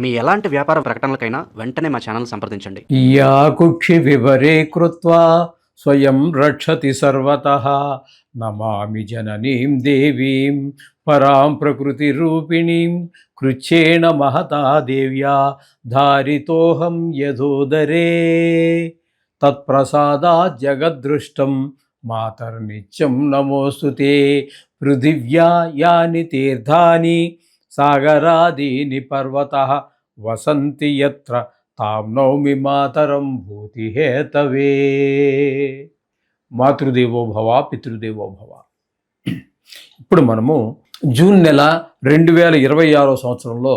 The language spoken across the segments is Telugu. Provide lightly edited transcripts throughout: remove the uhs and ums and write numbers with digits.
మీ ఎలాంటి వ్యాపార ప్రకటనలకైనా వెంటనే మా ఛానల్ సంప్రదించండి. యా కుక్షి వివరే కృత్వా స్వయం రక్షతి సర్వతః నమామి జననీం దేవీం పరాం ప్రకృతి రూపిణీం కృచ్ఛేన మహతా దేవ్యా ధారితోహం యథోదరే తత్ప్రసాదాత్ జగద్దృష్టం మాతర్నిత్యం నమోస్తుతే పృథివ్యా యాని తీర్థాని సాగరాదీని పర్వతః వసంతి యత్ర తాం నౌమి మాతరం భూతిహేతవే. మాతృదేవో భవ పితృదేవో భవ. ఇప్పుడు మనము జూన్ నెల 2026 సంవత్సరంలో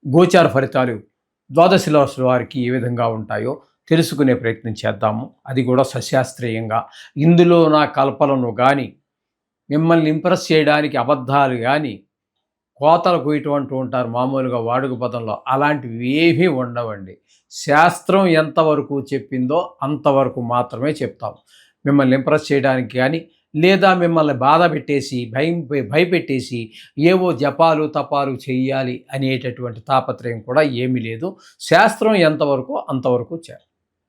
గోచార ఫలితాలు ద్వాదశ రాశుల వారికి ఏ విధంగా ఉంటాయో తెలుసుకునే ప్రయత్నం చేద్దాము. అది కూడా సశాస్త్రీయంగా. ఇందులో నా కల్పనను కానీ, మిమ్మల్ని ఇంప్రెస్ చేయడానికి అబద్ధాలు కానీ, కోతలకు ఇటువంటి ఉంటారు మామూలుగా వాడుక పదంలో, అలాంటివి ఏమీ ఉండవండి. శాస్త్రం ఎంతవరకు చెప్పిందో అంతవరకు మాత్రమే చెప్తాం. మిమ్మల్ని ఇంప్రెస్ చేయడానికి కానీ, లేదా మిమ్మల్ని బాధ పెట్టేసి భయపెట్టేసి ఏవో జపాలు తపాలు చెయ్యాలి అనేటటువంటి తాపత్రయం కూడా ఏమీ లేదు. శాస్త్రం ఎంతవరకు అంతవరకు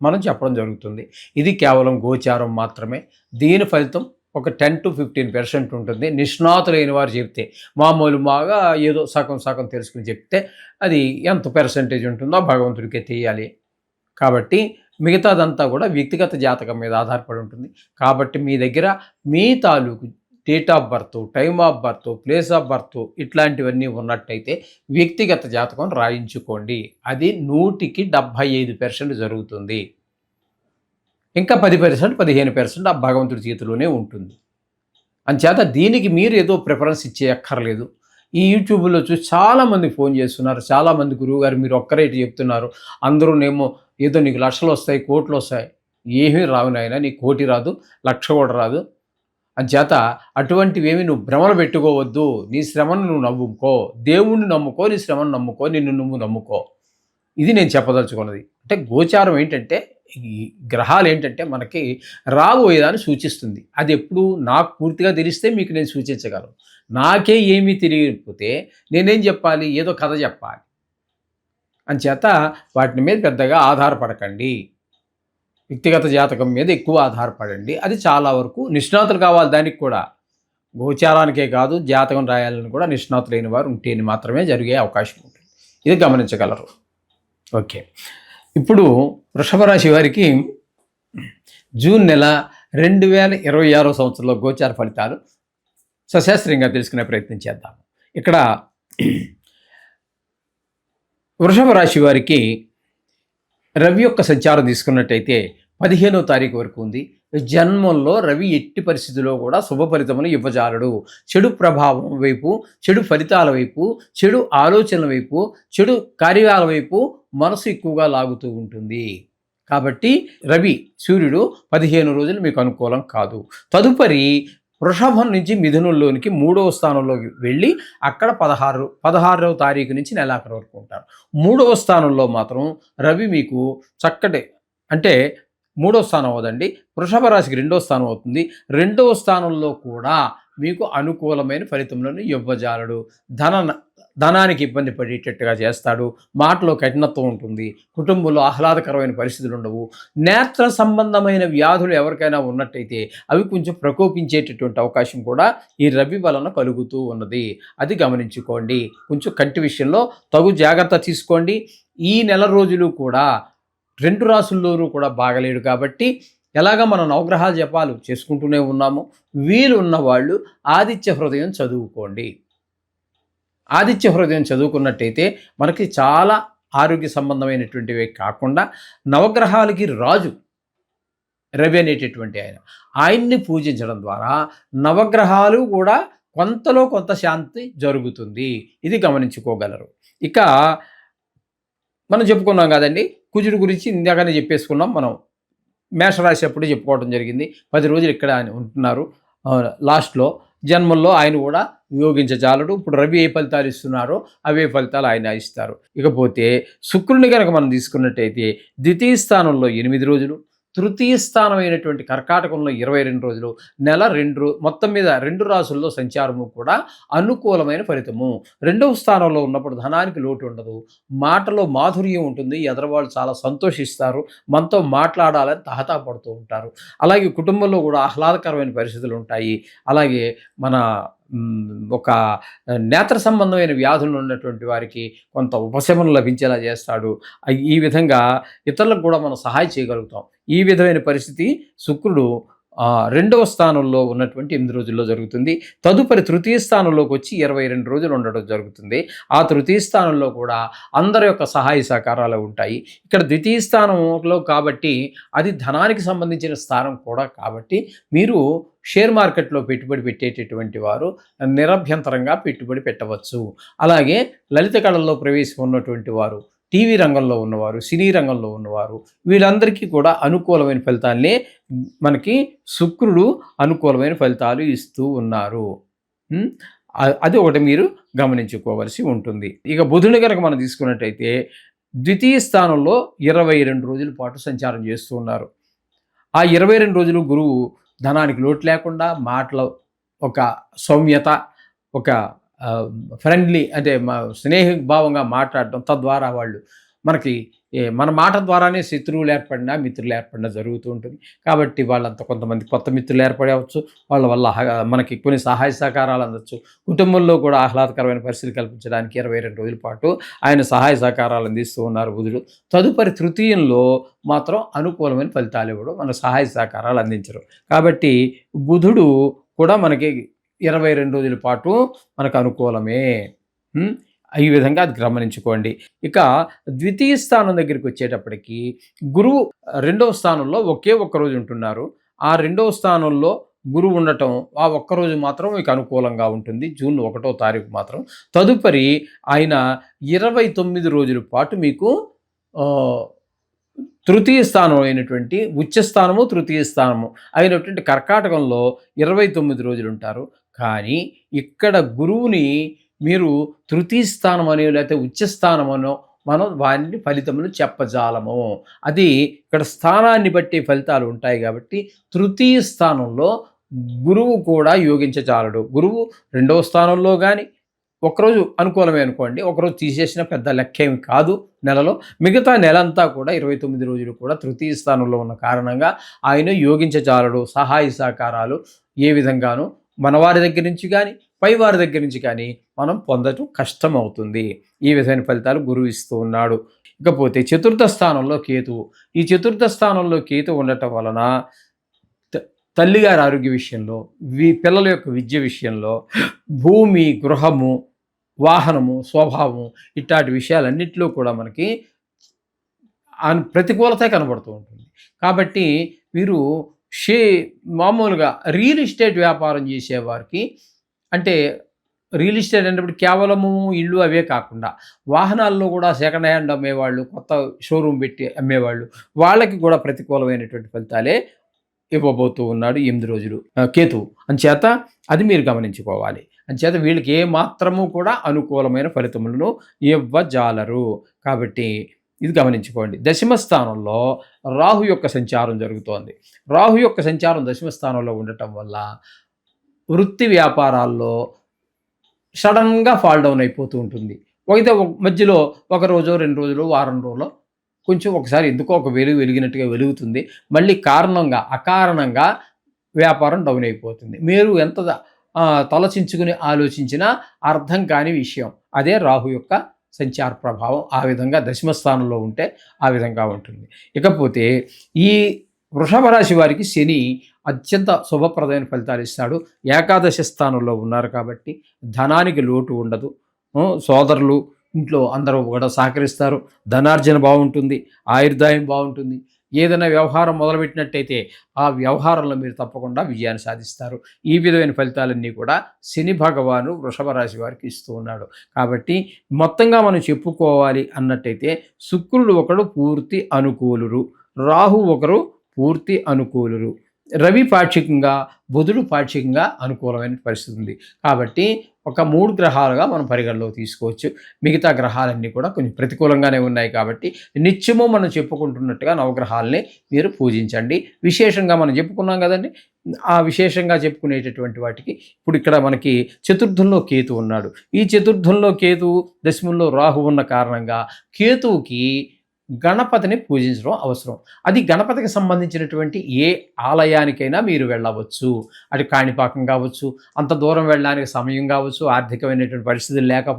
మనం చెప్పడం జరుగుతుంది. ఇది కేవలం గోచారం మాత్రమే. దీని ఫలితం ఒక 10 to 15% ఉంటుంది. నిష్ణాతులైన వారు చెప్తే, మామూలుగా ఏదో సగం సగం తెలుసుకుని చెప్తే అది ఎంత పర్సెంటేజ్ ఉంటుందో భగవంతుడికే తెలియాలి. కాబట్టి మిగతాదంతా కూడా వ్యక్తిగత జాతకం మీద ఆధారపడి ఉంటుంది. కాబట్టి మీ దగ్గర మీ తాలూకు date of birth, time of birth, place of birth ఇట్లాంటివన్నీ ఉన్నట్టయితే వ్యక్తిగత జాతకం రాయించుకోండి. అది 100కి 75% జరుగుతుంది. ఇంకా 10%, 15% ఆ భగవంతుడి చేతిలోనే ఉంటుంది. అంచేత దీనికి మీరు ఏదో ప్రిఫరెన్స్ ఇచ్చేయక్కర్లేదు. ఈ యూట్యూబ్లో చూసి చాలామంది ఫోన్ చేస్తున్నారు. చాలామంది గురువుగారు మీరు ఒక్కరేటి చెప్తున్నారు, అందరూనేమో ఏదో నీకు లక్షలు వస్తాయి, కోట్లు వస్తాయి. ఏమీ రావు నాయన, నీకు కోటి రాదు, లక్ష కూడా రాదు. అంచేత అటువంటివేమి నువ్వు భ్రమలు పెట్టుకోవద్దు. నీ శ్రమను నువ్వు నమ్ముకో, దేవుణ్ణి నమ్ముకో, నీ శ్రమను నమ్ముకో, నిన్ను నువ్వు నమ్ముకో. ఇది నేను చెప్పదలుచుకున్నది. అంటే గోచారం ఏంటంటే, ఈ గ్రహాలు ఏంటంటే మనకి రాబోయేదాన్ని సూచిస్తుంది. అది ఎప్పుడు నాకు పూర్తిగా తెలిస్తే మీకు నేను సూచించగలను. నాకే ఏమీ తెలియకపోతే నేనేం చెప్పాలి? ఏదో కథ చెప్పాలి. అంచేత వాటి మీద పెద్దగా ఆధారపడకండి. వ్యక్తిగత జాతకం మీద ఎక్కువ ఆధారపడండి. అది చాలా వరకు నిష్ణాతులు కావాలి. దానికి కూడా గోచారానికే కాదు, జాతకం రాయాలని కూడా నిష్ణాతులైన వారు ఉంటేనే మాత్రమే జరిగే అవకాశం ఉంటుంది. ఇది గమనించగలరు. ఓకే, ఇప్పుడు వృషభ రాశి వారికి జూన్ నెల 2026 సంవత్సరంలో గోచార ఫలితాలు సశాస్త్రీయంగా తెలుసుకునే ప్రయత్నం చేద్దాం. ఇక్కడ వృషభ రాశి వారికి రవి యొక్క సంచారం తీసుకున్నట్టయితే 15వ తారీఖు వరకు ఉంది. జన్మంలో రవి ఎట్టి పరిస్థితుల్లో కూడా శుభ ఫలితములు ఇవ్వజాలడు. చెడు ప్రభావం వైపు, చెడు ఫలితాల వైపు, చెడు ఆలోచనల వైపు, చెడు కార్యాల వైపు మనసు ఎక్కువగా లాగుతూ ఉంటుంది. కాబట్టి రవి సూర్యుడు 15 రోజులు మీకు అనుకూలం కాదు. తదుపరి వృషభం నుంచి మిథునంలోనికి 3వ స్థానంలోకి వెళ్ళి అక్కడ 16వ తారీఖు నుంచి నెలాఖరు వరకు ఉంటారు. 3వ స్థానంలో మాత్రం రవి మీకు చక్కటి, అంటే 3వ స్థానం అవదండి, వృషభ రాశికి 2వ స్థానం అవుతుంది. 2వ స్థానంలో కూడా మీకు అనుకూలమైన ఫలితములను ఇవ్వజాలడు. ధనానికి ఇబ్బంది పడేటట్టుగా చేస్తాడు. మాటలో కఠినత్వం ఉంటుంది. కుటుంబంలో ఆహ్లాదకరమైన పరిస్థితులు ఉండవు. నేత్ర సంబంధమైన వ్యాధులు ఎవరికైనా ఉన్నట్టయితే అవి కొంచెం ప్రకోపించేటటువంటి అవకాశం కూడా ఈ రవి వలన కలుగుతూ ఉన్నది. అది గమనించుకోండి. కొంచెం కంటి విషయంలో తగు జాగ్రత్త తీసుకోండి. ఈ నెల రోజులు కూడా 2 రాసుల్లోనూ కూడా బాగలేడు. కాబట్టి ఎలాగ మనం నవగ్రహాల జపాలు చేసుకుంటూనే ఉన్నాము. వీలు ఉన్నవాళ్ళు ఆదిత్య హృదయం చదువుకోండి. ఆదిత్య హృదయం చదువుకున్నట్టయితే మనకి చాలా ఆరోగ్య సంబంధమైనటువంటివే కాకుండా నవగ్రహాలకి రాజు రవి అనేటటువంటి ఆయన్ని పూజించడం ద్వారా నవగ్రహాలు కూడా కొంతలో కొంత శాంతి జరుగుతుంది. ఇది గమనించుకోగలరు. ఇక మనం చెప్పుకున్నాం కదండి, కుజుడు గురించి ఇందాకనే చెప్పేసుకున్నాం. మనం మేషరాశి అప్పుడు చెప్పుకోవడం జరిగింది. 10 రోజులు ఇక్కడ ఉంటున్నారు. లాస్ట్లో జన్మల్లో ఆయన కూడా యోగించజాలడు. ఇప్పుడు రవి ఏ ఫలితాలు ఇస్తున్నారో అవే ఫలితాలు ఆయన ఇస్తారు. ఇకపోతే శుక్రుని కనుక మనం తీసుకున్నట్టయితే 2వ స్థానంలో 8 రోజులు, తృతీయ స్థానమైనటువంటి కర్కాటకంలో 22 రోజులు, నెల మొత్తం మీద 2 రాసుల్లో సంచారము కూడా అనుకూలమైన ఫలితము. 2వ స్థానంలో ఉన్నప్పుడు ధనానికి లోటు ఉండదు, మాటలో మాధుర్యం ఉంటుంది, ఎదరవాళ్ళు చాలా సంతోషిస్తారు, మనతో మాట్లాడాలని తహతాపడుతూ ఉంటారు. అలాగే కుటుంబంలో కూడా ఆహ్లాదకరమైన పరిస్థితులు ఉంటాయి. అలాగే మన ఒక నేత్ర సంబంధమైన వ్యాధులు ఉన్నటువంటి వారికి కొంత ఉపశమనం లభించేలా చేస్తాడు. ఈ విధంగా ఇతరులకు కూడా మనం సహాయం చేయగలుగుతాం. ఈ విధమైన పరిస్థితి శుక్రుడు 2వ స్థానంలో ఉన్నటువంటి 8 రోజుల్లో జరుగుతుంది. తదుపరి తృతీయ స్థానంలోకి వచ్చి 22 రోజులు ఉండడం జరుగుతుంది. ఆ తృతీయ స్థానంలో కూడా అందరి యొక్క సహాయ సహకారాలు ఉంటాయి. ఇక్కడ ద్వితీయ స్థానంలో కాబట్టి అది ధనానికి సంబంధించిన స్థానం కూడా కాబట్టి మీరు షేర్ మార్కెట్లో పెట్టుబడి పెట్టేటటువంటి వారు నిరభ్యంతరంగా పెట్టుబడి పెట్టవచ్చు. అలాగే లలిత కళల్లో ప్రవేశం ఉన్నటువంటి వారు, టీవీ రంగంలో ఉన్నవారు, సినీ రంగంలో ఉన్నవారు, వీళ్ళందరికీ కూడా అనుకూలమైన ఫలితాలనే మనకి శుక్రుడు అనుకూలమైన ఫలితాలు ఇస్తూ ఉన్నారు. అది ఒకటి మీరు గమనించుకోవాల్సి ఉంటుంది. ఇక బుధుని కనుక మనం తీసుకున్నట్టయితే ద్వితీయ స్థానంలో 22 రోజుల పాటు సంచారం చేస్తూ ఉన్నారు. ఆ 22 రోజులు గురువు ధనానికి లోటు లేకుండా మాటలో ఒక సౌమ్యత, ఒక ఫ్రెండ్లీ అంటే స్నేహభావంగా మాట్లాడటం, తద్వారా వాళ్ళు మనకి మన మాట ద్వారానే శత్రువులు ఏర్పడినా మిత్రులు ఏర్పడినా జరుగుతూ ఉంటుంది. కాబట్టి వాళ్ళంతా కొంతమంది కొత్త మిత్రులు ఏర్పడవచ్చు, వాళ్ళ వల్ల మనకి కొన్ని సహాయ సహకారాలు అందచ్చు. కుటుంబంలో కూడా ఆహ్లాదకరమైన పరిస్థితులు కల్పించడానికి 22 రోజుల పాటు ఆయన సహాయ సహకారాలు అందిస్తూ ఉన్నారు బుధుడు. తదుపరి తృతీయంలో మాత్రం అనుకూలమైన ఫలితాలు ఇవ్వడం, మన సహాయ సహకారాలు అందించరు. కాబట్టి బుధుడు కూడా మనకి 22 రోజుల పాటు మనకు అనుకూలమే. ఈ విధంగా అది గమనించుకోండి. ఇక ద్వితీయ స్థానం దగ్గరికి వచ్చేటప్పటికి గురువు 2వ స్థానంలో ఒక్క రోజు ఉంటున్నారు. ఆ 2వ స్థానంలో గురువు ఉండటం ఆ ఒక్కరోజు మాత్రం మీకు అనుకూలంగా ఉంటుంది, జూన్ 1వ తారీఖు మాత్రం. తదుపరి ఆయన 29 రోజుల పాటు మీకు తృతీయ స్థానం అయినటువంటి ఉచ్చస్థానము, తృతీయ స్థానము అయినటువంటి కర్కాటకంలో 29 రోజులు ఉంటారు. కానీ ఇక్కడ గురువుని మీరు తృతీయ స్థానం అని లేకపోతే ఉచ్చస్థానం అనో మనం వారిని ఫలితములు చెప్పజాలము. అది ఇక్కడ స్థానాన్ని బట్టి ఫలితాలు ఉంటాయి కాబట్టి తృతీయ స్థానంలో గురువు కూడా యోగించజాలడు. గురువు 2వ స్థానంలో కానీ ఒకరోజు అనుకూలమే అనుకోండి, ఒకరోజు తీసేసిన పెద్ద లెక్కేమి కాదు నెలలో. మిగతా నెలంతా కూడా 29 రోజులు కూడా తృతీయ స్థానంలో ఉన్న కారణంగా ఆయన యోగించజాలడు. సహాయ సహకారాలు ఏ విధంగానూ మనవారి దగ్గర నుంచి కానీ పై వారి దగ్గర నుంచి కానీ మనం పొందటం కష్టం అవుతుంది. ఈ విధమైన ఫలితాలు గురువు ఇస్తూ ఉన్నాడు. ఇకపోతే చతుర్థ స్థానంలో కేతువు. ఈ చతుర్థ స్థానంలో కేతువు ఉండటం వలన తల్లిగారి ఆరోగ్య విషయంలో, పిల్లల యొక్క విద్య విషయంలో, భూమి, గృహము, వాహనము, స్వభావము ఇట్లాంటి విషయాలన్నింటిలో కూడా మనకి ప్రతికూలత కనబడుతూ ఉంటుంది. కాబట్టి వీరు మామూలుగా రియల్ ఎస్టేట్ వ్యాపారం చేసేవారికి, అంటే రియల్ ఎస్టేట్ అనేప్పుడు కేవలము ఇల్లు అవే కాకుండా వాహనాల్లో కూడా సెకండ్ హ్యాండ్ అమ్మేవాళ్ళు, కొత్త షోరూమ్ పెట్టి అమ్మేవాళ్ళు, వాళ్ళకి కూడా ప్రతికూలమైనటువంటి ఫలితాలే ఇవ్వబోతూ ఉన్నాడు 8 రోజులు కేతువు. అంచేత అది మీరు గమనించుకోవాలి. అంచేత వీళ్ళకి ఏ మాత్రము కూడా అనుకూలమైన ఫలితములను ఇవ్వజాలరు. కాబట్టి ఇది గమనించుకోండి. దశమ స్థానంలో రాహు యొక్క సంచారం జరుగుతోంది. రాహు యొక్క సంచారం దశమ స్థానంలో ఉండటం వల్ల వృత్తి వ్యాపారాల్లో సడన్గా ఫాల్ డౌన్ అయిపోతూ ఉంటుంది. అయితే మధ్యలో ఒక రోజు, 2 రోజులు, వారం రోజులు కొంచెం ఒకసారి ఎందుకో ఒక వెలిగినట్టుగా వెలుగుతుంది. మళ్ళీ అకారణంగా వ్యాపారం డౌన్ అయిపోతుంది. మీరు ఎంత తలచించుకుని ఆలోచించినా అర్థం కాని విషయం. అదే రాహు యొక్క సంచార ప్రభావం. ఆ విధంగా దశమ స్థానంలో ఉంటే ఆ విధంగా ఉంటుంది. ఇకపోతే ఈ వృషభ రాశి వారికి శని అత్యంత శుభప్రదమైన ఫలితాలు ఇస్తాడు. ఏకాదశ స్థానంలో ఉన్నారు కాబట్టి ధనానికి లోటు ఉండదు. సోదరులు ఇంట్లో అందరూ కూడా సహకరిస్తారు. ధనార్జన బాగుంటుంది, ఆయుర్దాయం బాగుంటుంది. ఏదైనా వ్యవహారం మొదలుపెట్టినట్టయితే ఆ వ్యవహారంలో మీరు తప్పకుండా విజయాన్ని సాధిస్తారు. ఈ విధమైన ఫలితాలన్నీ కూడా శని భగవాను వృషభ రాశి వారికి ఇస్తూ ఉన్నాడు. కాబట్టి మొత్తంగా మనం చెప్పుకోవాలి అన్నట్టయితే శుక్రుడు ఒకడు పూర్తి అనుకూలురు, రాహు ఒకరు పూర్తి అనుకూలురు, రవి పాక్షికంగా, బుధుడు పాక్షికంగా అనుకూలమైన పరిస్థితి ఉంది. కాబట్టి ఒక 3 గ్రహాలుగా మనం పరిగణలోకి తీసుకోవచ్చు. మిగతా గ్రహాలన్నీ కూడా కొంచెం ప్రతికూలంగానే ఉన్నాయి కాబట్టి నిత్యము మనం చెప్పుకుంటున్నట్టుగా నవగ్రహాలని మీరు పూజించండి. విశేషంగా మనం చెప్పుకున్నాం కదండి, ఆ విశేషంగా చెప్పుకునేటటువంటి వాటికి ఇప్పుడు ఇక్కడ మనకి చతుర్థంలో కేతు ఉన్నాడు. ఈ చతుర్థంలో కేతు, దశమంలో రాహు ఉన్న కారణంగా కేతువుకి గణపతిని పూజించడం అవసరం. అది గణపతికి సంబంధించినటువంటి ఏ ఆలయానికైనా మీరు వెళ్ళవచ్చు. అది కాణిపాకం కావచ్చు, అంత దూరం వెళ్ళడానికి సమయం కావచ్చు, ఆర్థికమైనటువంటి పరిస్థితులు లేకపోవచ్చు.